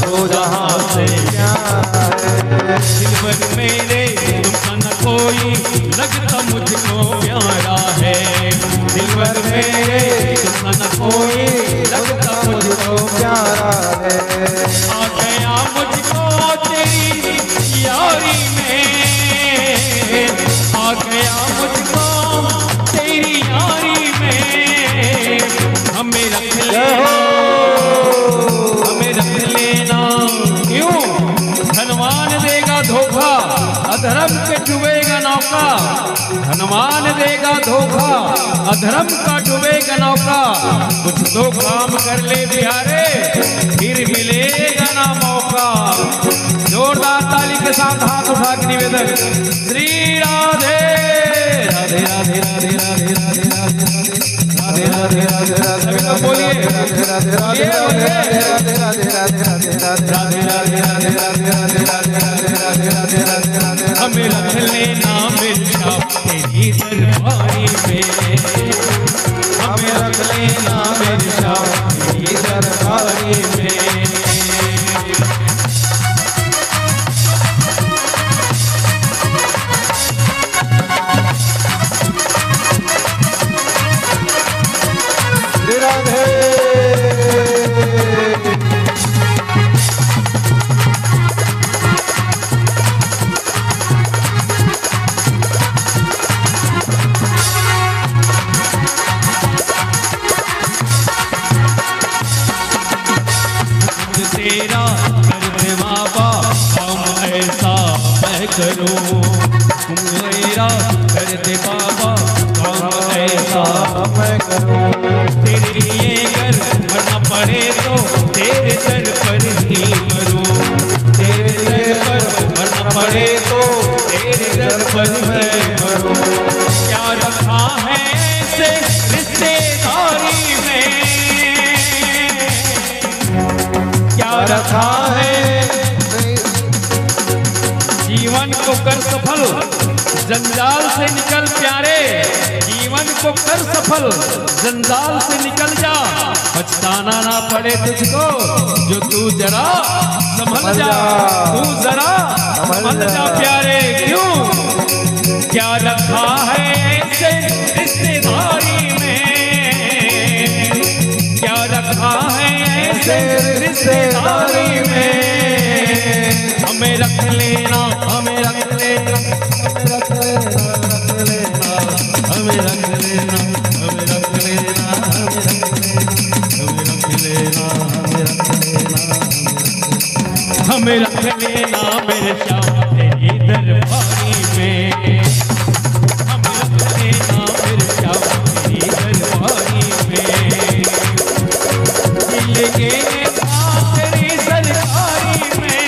दो जहां से प्यारा है, दिलबर मेरे तुमका न कोई लगता मुझको प्यारा है, दिलबर मेरे पा गया मुझको तेरी यारी में। हमें रख लेना, हमें रख लेना। क्यों? धनवान देगा धोखा, अधर्म के डूबेगा नौका। धनवान देगा धोखा, अधर्म का डूबेगा नौका। कुछ तो काम कर ले प्यारे, फिर मिलेगा ना मौका। जोरदार ताली के साथ हाथ उठा के निवेदन, श्री राधे राधे राधे राधे राधे राधे राधे राधे राधे राधे। सभी लोग बोलिए राधे राधे राधे राधे राधे राधे राधे राधे राधे राधे राधे राधे राधे राधे राधे। हमें रख लेना मिर्चा तेरी दरबारी में। हमें रख लेना मिर्चा तेरी दरबारी में। राधे तेरा कर बाबा काम ऐसा मैं करूं। मेरा कर दे बाबा काम ऐसा मैं करूं। तेरे लिए कर मरना पड़े तो तेरे दर पर ही मरूं। तेरे दर पर मरना पड़े तो तेरे दर पर ही मरूं। क्या रखा है ऐसे रिश्तेदारी में, क्या रखा है? जीवन को कर सफल, जंजाल से निकल प्यारे। जीवन को कर सफल, जंजाल से निकल जा। पछताना ना पड़े तुझको, जो तू जरा संभल जा। तू जरा संभल जा प्यारे। क्यों? क्या रखा है ऐसे रिश्तेदारी में, क्या रखा है ऐसे रिश्तेदारी में। हमें रख लेना, हमें रख लेना, हमें रख लेना, हमें रख लेना, हमें रख लेना, हमें रख लेना मेरे श्याम तेरी दरबारी में। हमें रख लेना मेरे श्याम तेरी दरबारी में। जिलेंगे तेरी सरकारी में,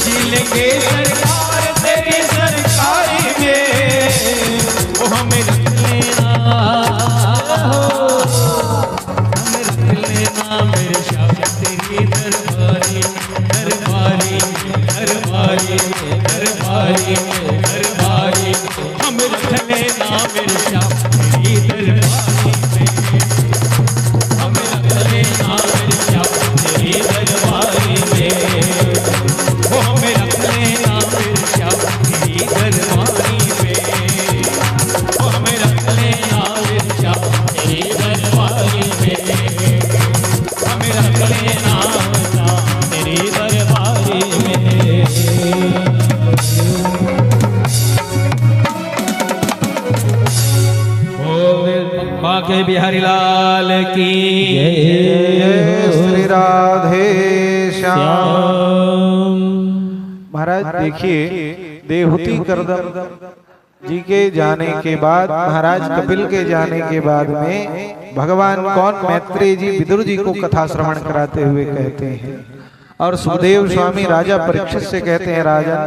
जिलेंगे सरकार तेरी सरकारी में। वो हमें रख लेना, हमें रख लेना मेरे श्याम तेरी दरबारी, दरबारी, दरबारी, दरबारी, दरबारी। हमें रख लेना मेरे श्याम तेरी दरबारी में। हमें रख लेना मेरे श्याम तेरी दरबारी में। वो हमें रख लेना मेरे श्याम तेरी दरबारी में। वो हमें रख लेना मेरे श्याम तेरी दरबारी में। हमें रख लेना तेरी दरबारी में। बांके बिहारी लाल की जय। श्री राधे श्याम। महाराज देखिए, देवहूति करदम जी के जाने के बाद, महाराज कपिल के जाने के बाद में भगवान कौन मैत्रेय जी विदुर जी को कथा श्रवण कराते हुए कहते हैं, और सुखदेव स्वामी राजा परीक्षित से कहते हैं, राजा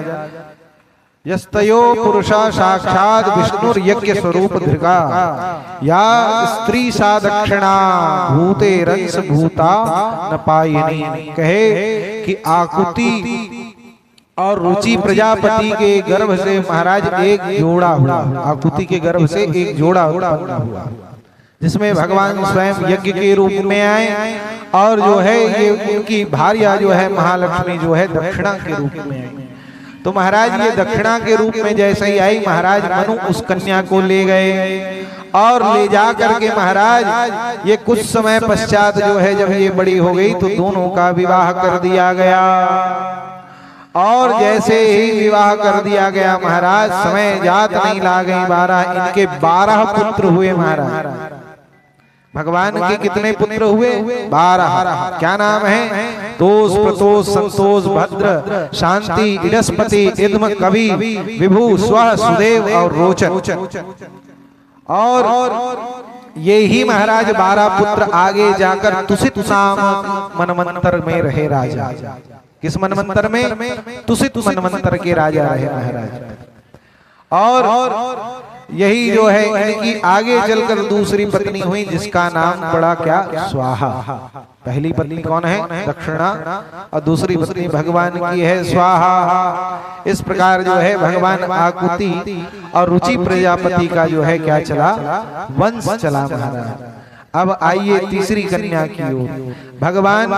यस्तयो पुरुषा साक्षात विष्णुर यज्ञ स्वरूप धृगा, या स्त्री सा दक्षिणा भूते रंस भूता न पायिनी। कहे कि आकुति और रुचि प्रजापति के गर्भ से महाराज एक जोड़ा हुआ। आकुति के गर्भ से एक जोड़ा उत्पन्न हुआ, जिसमें भगवान स्वयं यज्ञ के रूप में आए, और जो है ये उनकी भार्या जो है महालक्ष्मी जो है दक्षिणा के रूप में आई। तो महाराज ये दक्षिणा के रूप में जैसे ही आई, महाराज मनु उस कन्या को ले गए, और ले जा करके महाराज ये कुछ समय पश्चात जो है जब ये बड़ी हो गई तो दोनों का विवाह कर दिया गया। और जैसे ही विवाह कर दिया गया महाराज, समय जात नहीं ला गई 12, इनके 12 पुत्र हुए महाराज। भगवान के कितने पुत्र हुए? 12। क्या नाम है? तोष, प्रतोष, संतोष, भद्र, शांति, इडस्पति, इद्म, कवि, विभु, स्व, सुदेव और रोचन। और ये ही महाराज 12 पुत्र आगे जाकर तुसित नामक मनवंतर में रहे राजा। किस मनवंतर में? तुसित मनवंतर के राजा रहे महाराज। और यही जो है इनकी आगे चलकर दूसरी पत्नी हुई, जिसका नाम पड़ा क्या? स्वाहा। पहली पत्नी कौन है? दक्षिणा, और दूसरी पत्नी भगवान की है स्वाहा। इस प्रकार जो है भगवान आकुति और रुचि प्रजापति का जो है क्या चला? वंश चला महाराज। अब आइए तीसरी कन्या की ओर। भगवान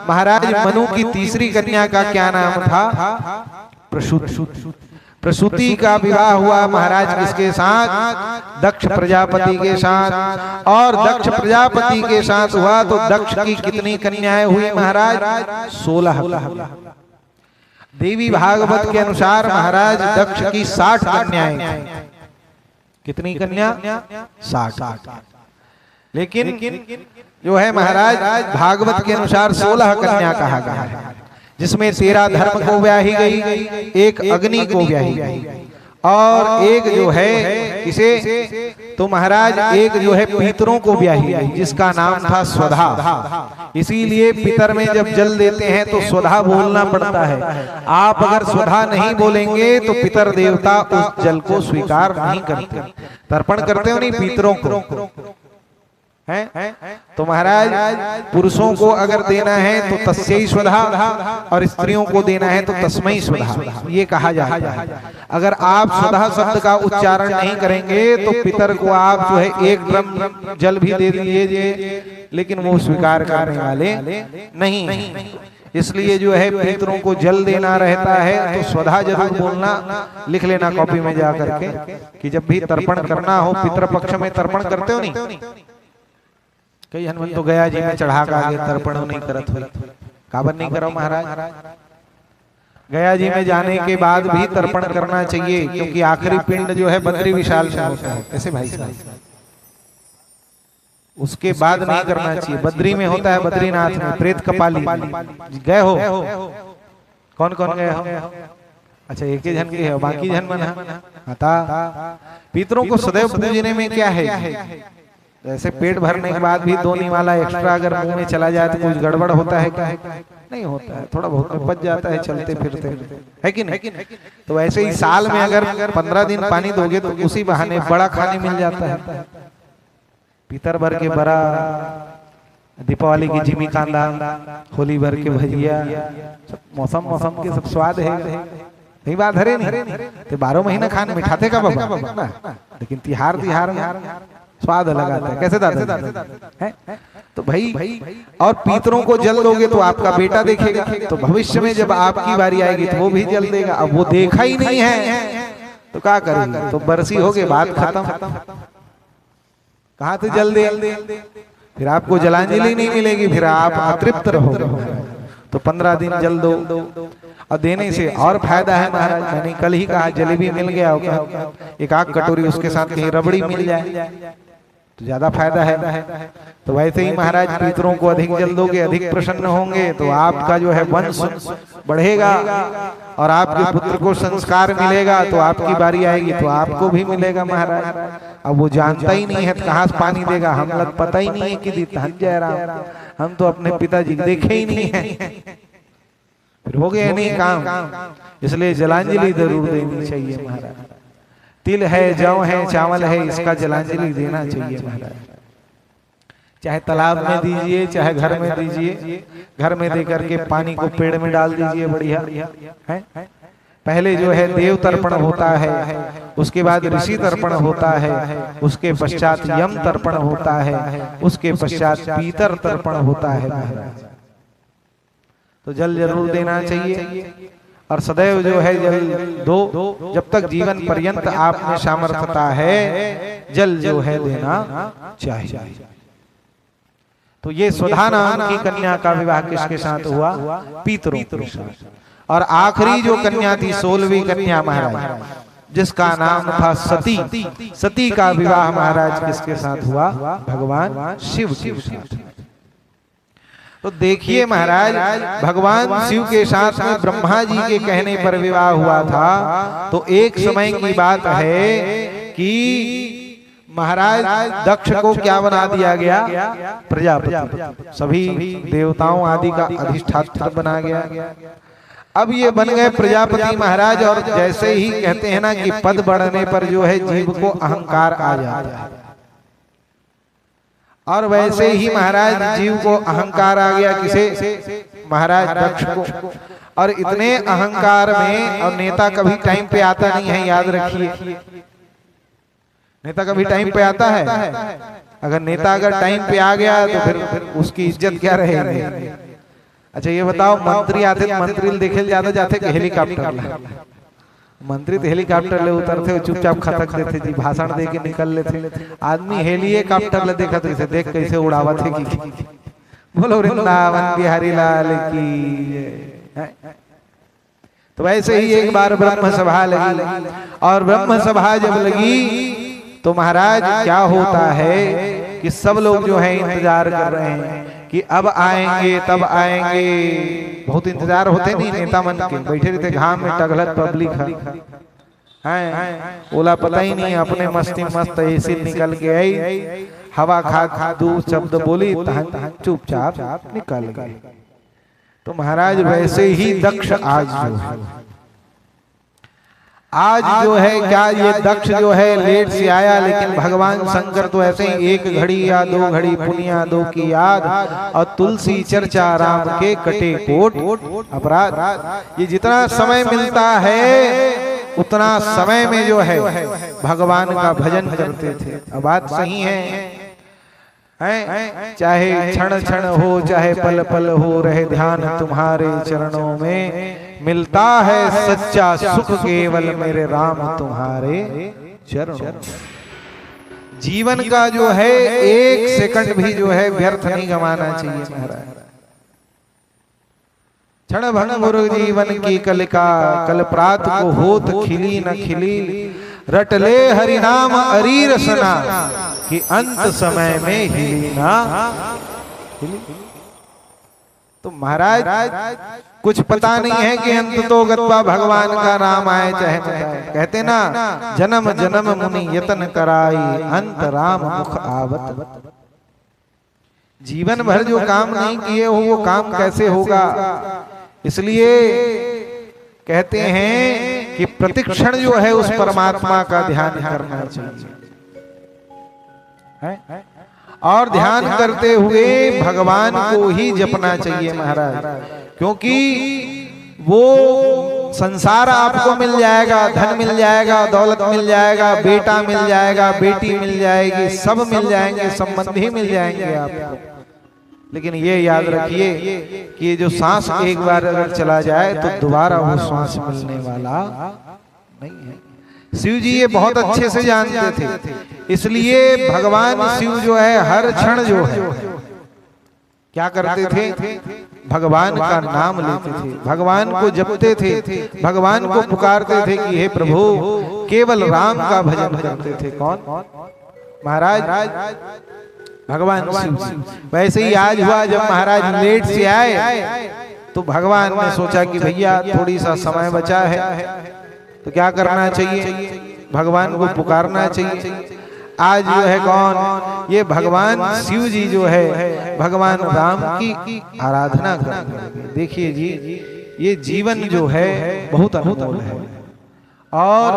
महाराज मनु की तीसरी कन्या का क्या नाम था? प्रसूति। प्रसूति का विवाह हुआ महाराज किसके साथ? दक्ष प्रजापति के साथ। और दक्ष प्रजापति के साथ हुआ तो दक्ष की कितनी कन्याएं हुई महाराज? 16। देवी भागवत के अनुसार महाराज दक्ष की 60 कन्याएं थी। कितनी कन्या? 60। लेकिन जो है महाराज भागवत के अनुसार 16 कन्या कहा गया है, जिसमें 13 धर्म को ब्याही गई, एक अग्नि को ब्याही गई, और एक जो है इसे तो महाराज एक जो है पितरों को ब्याही गई, जिसका नाम था स्वधा। इसीलिए पितर में जब जल देते हैं तो स्वधा बोलना पड़ता है। आप अगर स्वधा नहीं बोलेंगे तो पितर देवता उस जल को स्वीकार नहीं करते। तर्पण करते हो नहीं पितरों को है? तो महाराज पुरुषों को अगर देना है तो तस्यै स्वधा, और स्त्रियों को देना है तो तस्मै स्वधा, ये कहा जाता है। अगर आप स्वधा शब्द का उच्चारण नहीं करेंगे तो पितर को आप जो है 1 ड्रम जल भी दे दीजिए, लेकिन वो स्वीकार करने वाले नहीं। इसलिए जो है पितरों को जल देना रहता है तो स्वधा जरूर बोलना। लिख लेना कॉपी में जा करके कि जब भी तर्पण करना हो, पितृ पक्ष में तर्पण करते हो नहीं? कई हनुमान तो गया जी में चढ़ा का आगे तर्पण नहीं करत हुई। काबर नहीं करो महाराज? गया जी में जाने के बाद भी तर्पण करना चाहिए, क्योंकि आखिरी पिंड जो है बद्री विशाल में होता है। ऐसे भाई साहब, उसके बाद नहीं करना चाहिए। बद्री में होता है, बद्रीनाथ में प्रेत कपाली। गए हो? कौन कौन गए हो? अच्छा, एक ही जन के है, बाकी जन मना। पितरों को सदैव पूजने में क्या है? ऐसे पेट भरने के बाद भी 2 निवाला एक्स्ट्रा अगर मुंह में चला जाए तो कुछ गड़बड़ होता है क्या? नहीं होता है, थोड़ा बहुत बच जाता है चलते फिरते, है कि नहीं? तो ऐसे ही साल में अगर 15 दिन पानी दोगे तो उसी बहाने बड़ा खाने मिल जाता है। पितर भर के बड़ा, दीपावली की जिमी कांदा, होली भर के भजिया, मौसम के सब स्वाद है। नहीं बात हरे नहीं तो 12 महीना खाने मिठाते का बाबा, लेकिन तिहार स्वाद अलग आता है। कैसे दादा है? तो भाई और पितरों को जल दोगे तो आपका बेटा देखेगा, तो भविष्य में जब आपकी बारी आएगी तो वो भी जल देगा। अब वो देखा ही नहीं है तो क्या करेंगे? तो बरसी हो गई, बात खत्म। कहाँ से जल दे? फिर आपको जलांजलि नहीं मिलेगी, फिर आप अतृप्त रहोगे। तो 15 दिन जल दो, और देने से और फायदा है महाराज। मैंने कल ही कहा जलेबी मिल गया, एक आग कटोरी उसके साथ कहीं रबड़ी मिल जाए तो ज्यादा फायदा है। तो वैसे ही महाराज पितरों को अधिक जल दोगे, अधिक प्रसन्न होंगे, तो आपका जो है वंश बढ़ेगा और आपके पुत्र को संस्कार मिलेगा, तो आपकी बारी आएगी तो आपको भी मिलेगा महाराज। अब वो जानता ही नहीं है तो कहाँ से पानी देगा? हम लोग पता ही नहीं है कि धन जयराम, हम तो अपने पिताजी देखे ही नहीं है, फिर हो गया नहीं काम। इसलिए जलांजलि जरूर देनी चाहिए महाराज। तिल है, जौ है, चावल है, इसका जलांजलि देना चाहिए महाराज। चाहे तालाब में दीजिए, चाहे घर में दीजिए। घर में देकर के पानी को पेड़ में डाल दीजिए, बढ़िया है। पहले जो है देव तर्पण होता है, उसके बाद ऋषि तर्पण होता है, उसके पश्चात यम तर्पण होता है, उसके पश्चात पीतर तर्पण होता है महाराज। तो जल जरूर देना चाहिए, और सदैव जो है जल दो। जब तक जीवन पर्यंत आप में सामर्थ्यता है, जल जो है देना चाहिए। तो ये सुधा नाम की कन्या का विवाह किसके साथ हुआ? पितरों के साथ। और आखिरी जो कन्या थी 16वीं कन्या महाराज, जिसका नाम था सती। सती का विवाह महाराज किसके साथ हुआ? भगवान शिव के साथ। तो देखिए महाराज, भगवान शिव के साथ में ब्रह्मा जी के कहने पर विवाह हुआ था। तो एक समय की बात है कि महाराज दक्ष को क्या बना दिया गया? प्रजापति। सभी देवताओं आदि का अधिष्ठात्र बना गया। अब ये बन गए प्रजापति महाराज। और जैसे ही कहते हैं ना कि पद बढ़ने पर जो है जीव को अहंकार आ जाता है, और वैसे ही महाराज जीव को अहंकार आ गया। किसे? महाराज दक्ष को। और इतने अहंकार में, और नेता कभी टाइम पे आता नहीं है, याद रखिए। नेता कभी टाइम पे आता है? अगर नेता अगर टाइम पे आ गया तो फिर उसकी इज्जत क्या रहेगी? अच्छा ये बताओ, मंत्री आते मंत्री देखे जाते जाते कि हेलीकॉप्टर, मंत्री तो हेलीकॉप्टर ले उतरते, चुपचाप खतक देते जी, भाषण दे के निकल लेते। आदमी हेलीकॉप्टर ले देखा तो इसे देख कैसे उड़ावत है कि बोलो वृंदावन बिहारी लाल की। तो वैसे ही एक बार ब्रह्म सभा लगी, और ब्रह्म सभा जब लगी तो महाराज क्या होता है कि सब लोग जो है इंतजार कर रहे हैं कि अब आएंगे तब आएंगे। बहुत इंतजार होते नहीं नेता मन के, बैठे रहते घाम में, टगलत पब्लिक है, बोला पता ही नहीं, अपने मस्ती मस्त ऐसे निकल के आई, हवा खा दो शब्द बोली, चुपचाप निकल गए। तो महाराज वैसे ही दक्ष आज जो है क्या, ये दक्ष जो है लेट से आया, लेकिन भगवान शंकर तो ऐसे ही 1 घड़ी या 2 घड़ी पुनिया 2 की याद, और तुलसी चर्चा राम के कटे कोट अपराध। ये जितना समय मिलता है उतना समय में जो है भगवान का भजन करते थे। अब बात सही है, चाहे क्षण क्षण हो, चाहे पल पल हो, रहे ध्यान तुम्हारे चरणों में, मिलता है सच्चा सुख केवल मेरे राम तुम्हारे चरणों। जीवन का जो है 1 सेकंड भी जो है व्यर्थ नहीं गंवाना चाहिए महाराज। क्षण भंगुर जीवन की कलिका, कल प्रात को होत खिली न खिली, रट ले हरि नाम अरी रसना, कि अंत समय में हिली ना हिली। तो महाराज कुछ पता नहीं है कि अंत तो गत्वा भगवान का नाम आए चाहे बताए। कहते ना, जन्म जन्म मुनि यतन कराई, अंत राम मुख आवत। जीवन भर जो काम नहीं किए हो वो काम कैसे होगा? इसलिए कहते हैं कि प्रतिक्षण जो है उस परमात्मा का ध्यान करना चाहिए, और ध्यान करते हुए भगवान को ही जपना चाहिए महाराज। क्योंकि वो संसार आपको मिल जाएगा, धन मिल जाएगा, दौलत मिल जाएगा, बेटा मिल जाएगा, बेटी मिल जाएगी, सब मिल जाएंगे, संबंधी मिल जाएंगे आपको। लेकिन ये याद रखिए कि ये जो सांस एक बार अगर चला जाए तो दोबारा वो सांस मिलने वाला नहीं है। शिव जी ये बहुत अच्छे से जानते थे, इसलिए भगवान शिव जो है हर क्षण जो है क्या करते थे? भगवान का नाम लेते थे, भगवान को जपते थे, भगवान को पुकारते थे कि हे प्रभु, केवल राम का भजन करते थे। कौन? महाराज भगवान शिव। वैसे ही आज हुआ, जब महाराज लेट से आए तो भगवान ने सोचा कि भैया थोड़ी सा समय बचा है तो क्या करना चाहिए? भगवान को पुकारना चाहिए। आज जो है कौन? ये भगवान शिव जी जो है भगवान राम की आराधना करते हैं। देखिए जी, ये जीवन जो है बहुत अनमोल है और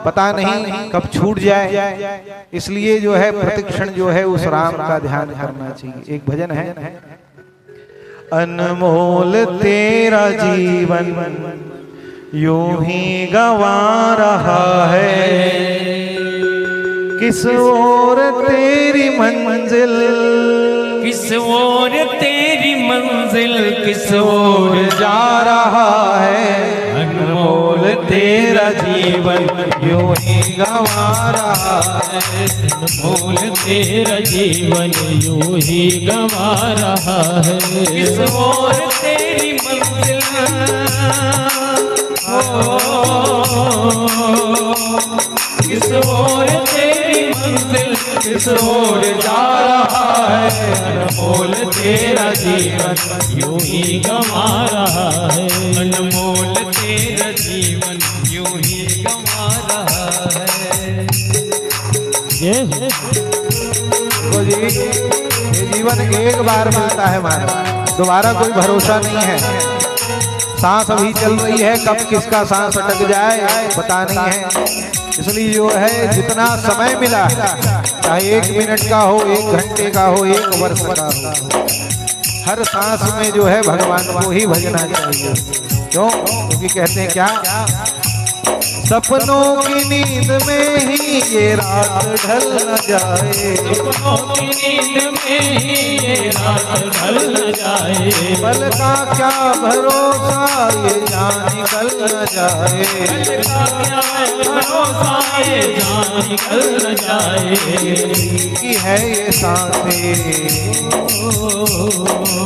पता नहीं कब छूट जाए, इसलिए जो है प्रतिक्षण जो है उस राम का ध्यान करना चाहिए। एक भजन है, अनमोल तेरा जीवन यूं ही गवा रहा है, किस ओर तेरी मंजिल, किस ओर तेरी मंजिल, किस ओर जा रहा है। अनमोल तेरा जीवन यूं ही गंवा रहा है। अनमोल तेरा जीवन यूं ही गंवा रहा है। किस ओर तेरी मंजिल किस ओर तेरी मंजिल किस ओर जा रहा है। अनमोल तेरा जीवन यूं ही गंवा रहा है। अनमोल तेरा जीवन यूं ही गंवा रहा है। तो जी ये जीवन एक बार मिलता है हमारा, दोबारा कोई भरोसा नहीं है। सांस अभी चल रही है, कब किसका सांस अटक जाए पता नहीं है। इसलिए जो है जितना समय मिला है, चाहे 1 मिनट का हो, 1 घंटे का हो, 1 वर्ष का हो, हर सांस में जो है भगवान को ही भजना चाहिए। क्यों? क्योंकि कहते हैं क्या, सपनों की नींद में ही ये रात ढल न जाए। सपनों की नींद में ही ये रात ढल न जाए। पल का क्या भरोसा ये जान निकल न जाए। पल का क्या भरोसा ये जान निकल न जाए। की है ये सांसें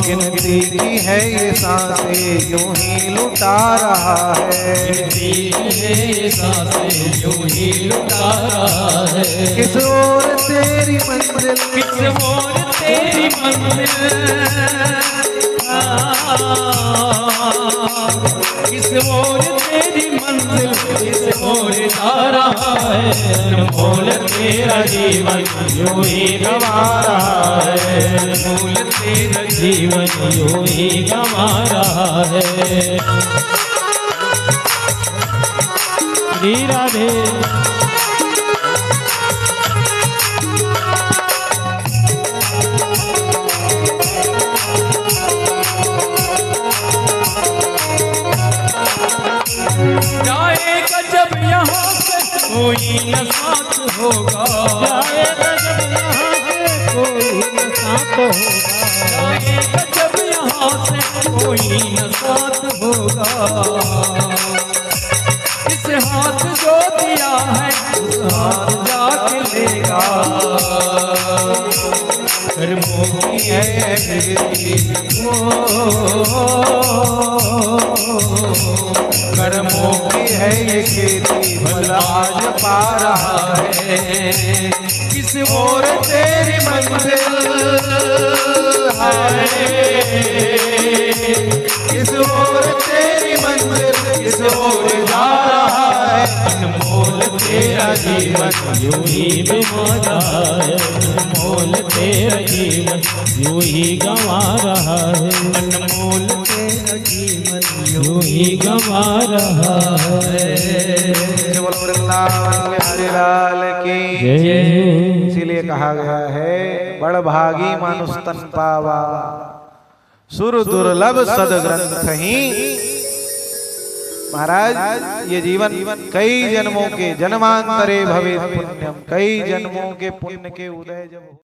गिनती की है ये सांसें यूं ही लुटा रहा है। गिनती है ये सांसें यूं ही लुटा रहा है। किस ओर तेरी मंजिल किस ओर तेरी मंजिल किस ओर तेरी मंजिल किस ओर जा रहा है। अनमोल तेरा जीवन यूं ही गंवा रहा है। अनमोल तेरा जीवन यूं ही गंवा रहा है। श्री राधे। जाएगा जब यहाँ से कोई न साथ होगा। जाएगा जब यहाँ से कोई न साथ होगा। जाएगा जब यहाँ से कोई न साथ होगा। इस हाथ जो दिया है उस हाथ जाके लेगा। कर्मों की है कर्मों की है ये खेती फल आज पा रहा है। किस ओर तेरी मंजिल है, किस ओर तेरी मंजिल किस ओर जा रहा है। अनमोल तेरा जीवन यूं ही गंवा है। अनमोल तेरा जीवन यूं ही गंवा रहा है। अनमोल तेरा जीवन यूं ही गंवा रहा है। बोलो वृंदावन बिहारी लाल की जय। इसीलिए कहा गया है बड़ भागी मानुष तन पावा सुर दुर्लभ सदग्रंथ ही। महाराज ये जीवन कई जन्मों के जन्मांतरे भवे पुण्यम, कई जन्मों के पुण्य के उदय जब